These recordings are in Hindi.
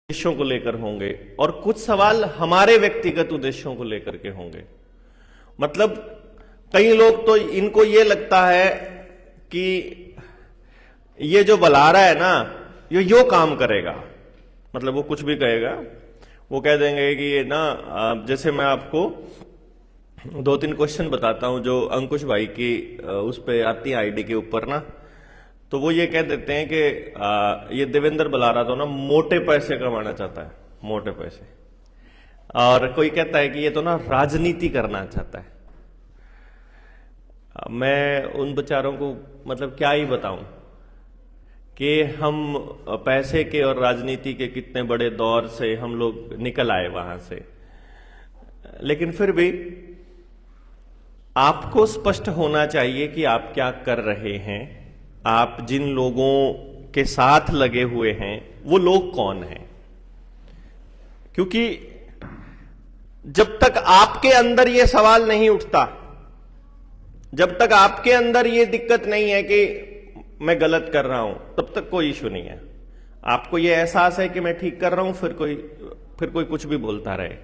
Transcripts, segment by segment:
उद्देश्यों को लेकर होंगे और कुछ सवाल हमारे व्यक्तिगत उद्देश्यों को लेकर के होंगे। मतलब कई लोग तो इनको ये लगता है कि ये जो बुला रहा है ना ये यो काम करेगा, मतलब वो कुछ भी कहेगा, वो कह देंगे कि ये ना, जैसे मैं आपको 2-3 क्वेश्चन बताता हूं जो अंकुश भाई की उस पे आती है आईडी के ऊपर ना, तो वो ये कह देते हैं कि ये देवेंद्र बुलारा तो ना मोटे पैसे कमाना चाहता है, मोटे पैसे। और कोई कहता है कि ये तो ना राजनीति करना चाहता है। मैं उन बेचारों को मतलब क्या ही बताऊं कि हम पैसे के और राजनीति के कितने बड़े दौर से हम लोग निकल आए वहां से, लेकिन फिर भी आपको स्पष्ट होना चाहिए कि आप क्या कर रहे हैं, आप जिन लोगों के साथ लगे हुए हैं वो लोग कौन हैं। क्योंकि जब तक आपके अंदर यह सवाल नहीं उठता, जब तक आपके अंदर यह दिक्कत नहीं है कि मैं गलत कर रहा हूं, तब तक कोई इश्यू नहीं है। आपको यह एहसास है कि मैं ठीक कर रहा हूं, फिर कोई कुछ भी बोलता रहे।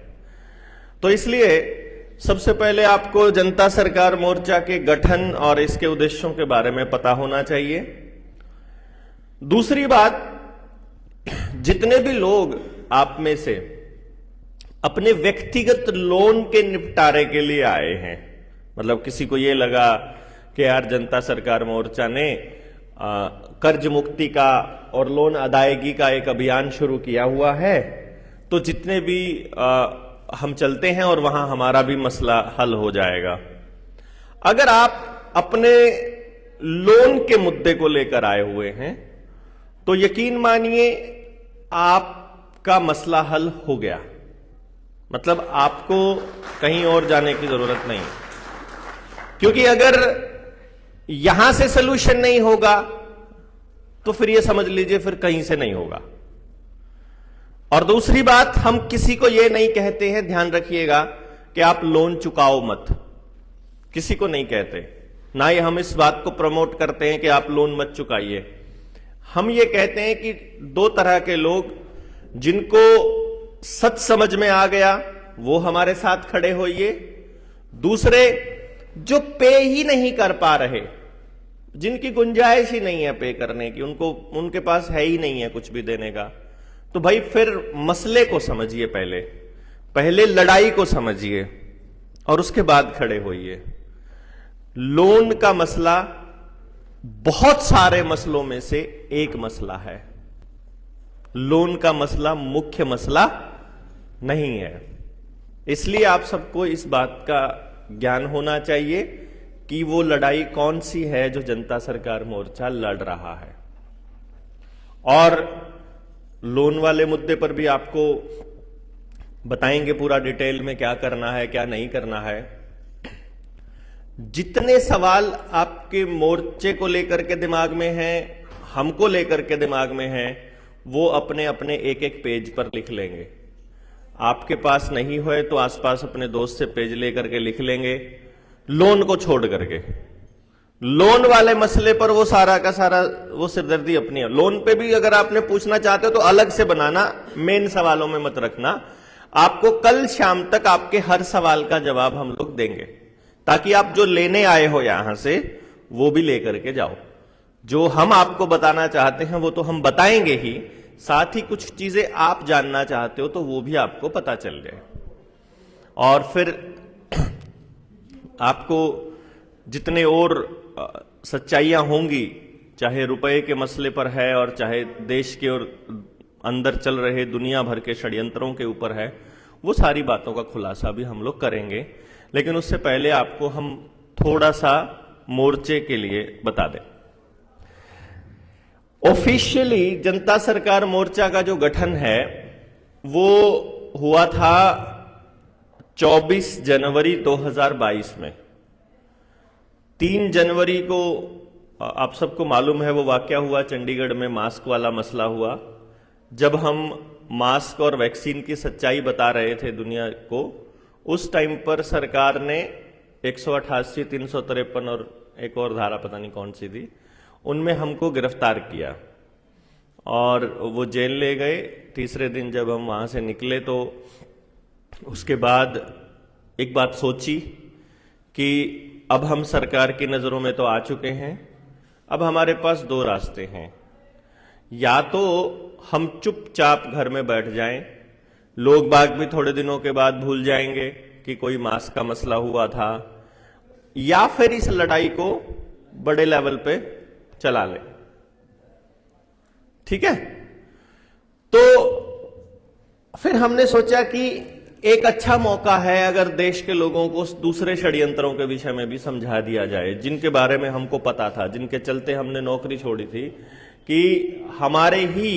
तो इसलिए सबसे पहले आपको जनता सरकार मोर्चा के गठन और इसके उद्देश्यों के बारे में पता होना चाहिए। दूसरी बात, जितने भी लोग आप में से अपने व्यक्तिगत लोन के निपटारे के लिए आए हैं, मतलब किसी को यह लगा कि यार जनता सरकार मोर्चा ने कर्ज मुक्ति का और लोन अदायगी का एक अभियान शुरू किया हुआ है, तो जितने भी हम चलते हैं और वहां हमारा भी मसला हल हो जाएगा। अगर आप अपने लोन के मुद्दे को लेकर आए हुए हैं तो यकीन मानिए आपका मसला हल हो गया, मतलब आपको कहीं और जाने की जरूरत नहीं। क्योंकि अगर यहां से सलूशन नहीं होगा तो फिर यह समझ लीजिए फिर कहीं से नहीं होगा। और दूसरी बात, हम किसी को यह नहीं कहते हैं, ध्यान रखिएगा, कि आप लोन चुकाओ मत, किसी को नहीं कहते। ना ही हम इस बात को प्रमोट करते हैं कि आप लोन मत चुकाइए। हम ये कहते हैं कि 2 तरह के लोग, जिनको सच समझ में आ गया वो हमारे साथ खड़े होइए, दूसरे जो पे ही नहीं कर पा रहे, जिनकी गुंजाइश ही नहीं है पे करने की, उनके पास है ही नहीं है कुछ भी देने का, तो भाई फिर मसले को समझिए, पहले लड़ाई को समझिए और उसके बाद खड़े होइए। लोन का मसला बहुत सारे मसलों में से एक मसला है, लोन का मसला मुख्य मसला नहीं है। इसलिए आप सबको इस बात का ज्ञान होना चाहिए कि वो लड़ाई कौन सी है जो जनता सरकार मोर्चा लड़ रहा है। और लोन वाले मुद्दे पर भी आपको बताएंगे पूरा डिटेल में क्या करना है क्या नहीं करना है। जितने सवाल आपके मोर्चे को लेकर के दिमाग में हैं, हमको लेकर के दिमाग में हैं, वो अपने अपने एक पेज पर लिख लेंगे। आपके पास नहीं होए तो आसपास अपने दोस्त से पेज लेकर के लिख लेंगे, लोन को छोड़ करके। लोन वाले मसले पर वो सारा का सारा वो सिरदर्दी अपनी है। लोन पे भी अगर आपने पूछना चाहते हो तो अलग से बनाना, मेन सवालों में मत रखना। आपको कल शाम तक आपके हर सवाल का जवाब हम लोग देंगे, ताकि आप जो लेने आए हो यहां से वो भी लेकर के जाओ। जो हम आपको बताना चाहते हैं वो तो हम बताएंगे ही, साथ ही कुछ चीजें आप जानना चाहते हो तो वो भी आपको पता चल जाए। और फिर आपको जितने और सच्चाइयां होंगी, चाहे रुपए के मसले पर है और चाहे देश के और अंदर चल रहे दुनिया भर के षड्यंत्रों के ऊपर है, वो सारी बातों का खुलासा भी हम लोग करेंगे। लेकिन उससे पहले आपको हम थोड़ा सा मोर्चे के लिए बता दें। ऑफिशियली जनता सरकार मोर्चा का जो गठन है वो हुआ था 24 जनवरी 2022 में। 3 जनवरी को आप सबको मालूम है वो वाकया हुआ, चंडीगढ़ में मास्क वाला मसला हुआ। जब हम मास्क और वैक्सीन की सच्चाई बता रहे थे दुनिया को, उस टाइम पर सरकार ने 188, 353 और एक और धारा पता नहीं कौन सी थी, उनमें हमको गिरफ्तार किया। और वो जेल ले गए। तीसरे दिन जब हम वहां से निकले तो उसके बाद एक बात सोची कि अब हम सरकार की नजरों में तो आ चुके हैं, अब हमारे पास दो रास्ते हैं। या तो हम चुपचाप घर में बैठ जाएं, लोग बाग भी थोड़े दिनों के बाद भूल जाएंगे कि कोई मास्क का मसला हुआ था, या फिर इस लड़ाई को बड़े लेवल पे चला लें। ठीक है, तो फिर हमने सोचा कि एक अच्छा मौका है अगर देश के लोगों को दूसरे षड्यंत्रों के विषय में भी समझा दिया जाए, जिनके बारे में हमको पता था, जिनके चलते हमने नौकरी छोड़ी थी, कि हमारे ही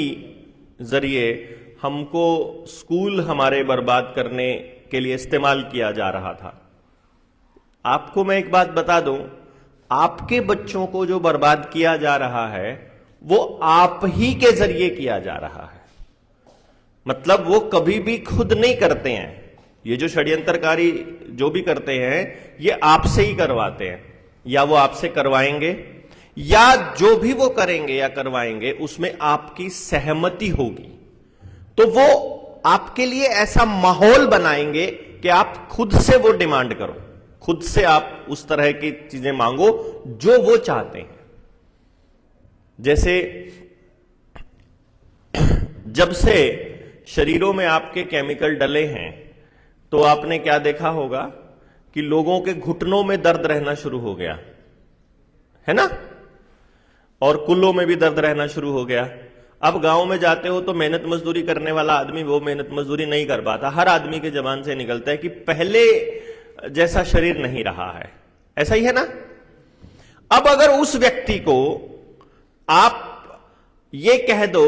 जरिए हमको स्कूल हमारे बर्बाद करने के लिए इस्तेमाल किया जा रहा था। आपको मैं एक बात बता दूं, आपके बच्चों को जो बर्बाद किया जा रहा है वो आप ही के जरिए किया जा रहा है। मतलब वो कभी भी खुद नहीं करते हैं, ये जो षड्यंत्रकारी जो भी करते हैं ये आपसे ही करवाते हैं, या वो आपसे करवाएंगे, या जो भी वो करेंगे या करवाएंगे उसमें आपकी सहमति होगी। तो वो आपके लिए ऐसा माहौल बनाएंगे कि आप खुद से वो डिमांड करो, खुद से आप उस तरह की चीजें मांगो जो वो चाहते हैं। जैसे जब से शरीरों में आपके केमिकल डले हैं तो आपने क्या देखा होगा कि लोगों के घुटनों में दर्द रहना शुरू हो गया है ना, और कुल्लों में भी दर्द रहना शुरू हो गया। अब गांव में जाते हो तो मेहनत मजदूरी करने वाला आदमी वो मेहनत मजदूरी नहीं कर पाता। हर आदमी के जबान से निकलता है कि पहले जैसा शरीर नहीं रहा है, ऐसा ही है ना। अब अगर उस व्यक्ति को आप ये कह दो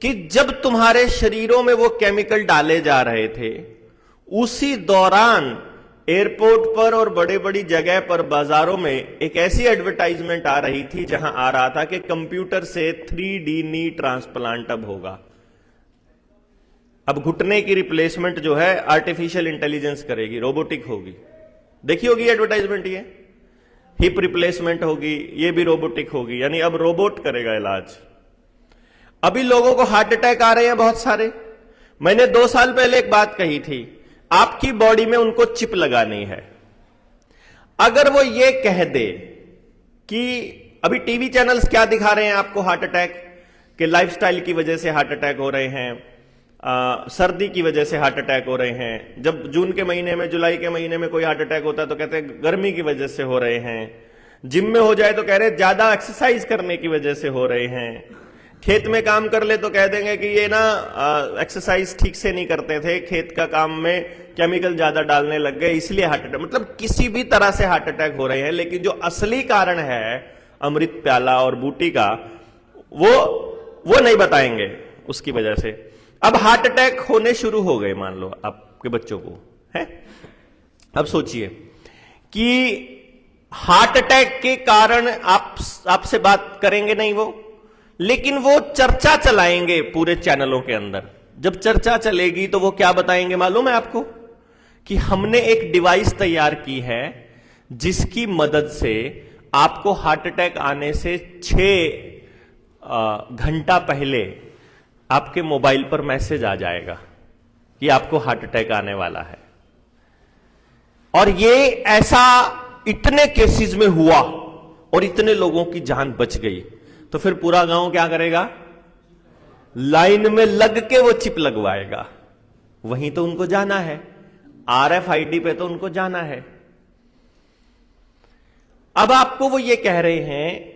कि जब तुम्हारे शरीरों में वो केमिकल डाले जा रहे थे उसी दौरान एयरपोर्ट पर और बड़े बड़ी जगह पर बाजारों में एक ऐसी एडवर्टाइजमेंट आ रही थी जहां आ रहा था कि कंप्यूटर से 3D नी ट्रांसप्लांट अब होगा। अब घुटने की रिप्लेसमेंट जो है आर्टिफिशियल इंटेलिजेंस करेगी, रोबोटिक होगी। देखी होगी एडवर्टाइजमेंट, ये हिप रिप्लेसमेंट होगी, ये भी रोबोटिक होगी, यानी अब रोबोट करेगा इलाज। अभी लोगों को हार्ट अटैक आ रहे हैं बहुत सारे। मैंने 2 साल पहले एक बात कही थी, आपकी बॉडी में उनको चिप लगानी है। अगर वो ये कह दे कि अभी टीवी चैनल्स क्या दिखा रहे हैं आपको, हार्ट अटैक के लाइफस्टाइल की वजह से हार्ट अटैक हो रहे हैं, सर्दी की वजह से हार्ट अटैक हो रहे हैं। जब जून के महीने में, जुलाई के महीने में कोई हार्ट अटैक होता है तो कहते हैं गर्मी की वजह से हो रहे हैं। जिम में हो जाए तो कह रहे हैं ज्यादा एक्सरसाइज करने की वजह से हो रहे हैं। खेत में काम कर ले तो कह देंगे कि ये ना एक्सरसाइज ठीक से नहीं करते थे, खेत का काम में केमिकल ज्यादा डालने लग गए इसलिए हार्ट अटैक। मतलब किसी भी तरह से हार्ट अटैक हो रहे हैं, लेकिन जो असली कारण है अमृत प्याला और बूटी का वो नहीं बताएंगे उसकी वजह से। अब हार्ट अटैक होने शुरू हो गए, मान लो आपके बच्चों को है। अब सोचिए कि हार्ट अटैक के कारण आपसे बात करेंगे नहीं वो, लेकिन वो चर्चा चलाएंगे पूरे चैनलों के अंदर। जब चर्चा चलेगी तो वो क्या बताएंगे मालूम है आपको, कि हमने एक डिवाइस तैयार की है जिसकी मदद से आपको हार्ट अटैक आने से 6 घंटा पहले आपके मोबाइल पर मैसेज आ जाएगा कि आपको हार्ट अटैक आने वाला है। और ये ऐसा इतने केसेस में हुआ और इतने लोगों की जान बच गई। तो फिर पूरा गांव क्या करेगा, लाइन में लग के वो चिप लगवाएगा। वहीं तो उनको जाना है, RFID पे तो उनको जाना है। अब आपको वो ये कह रहे हैं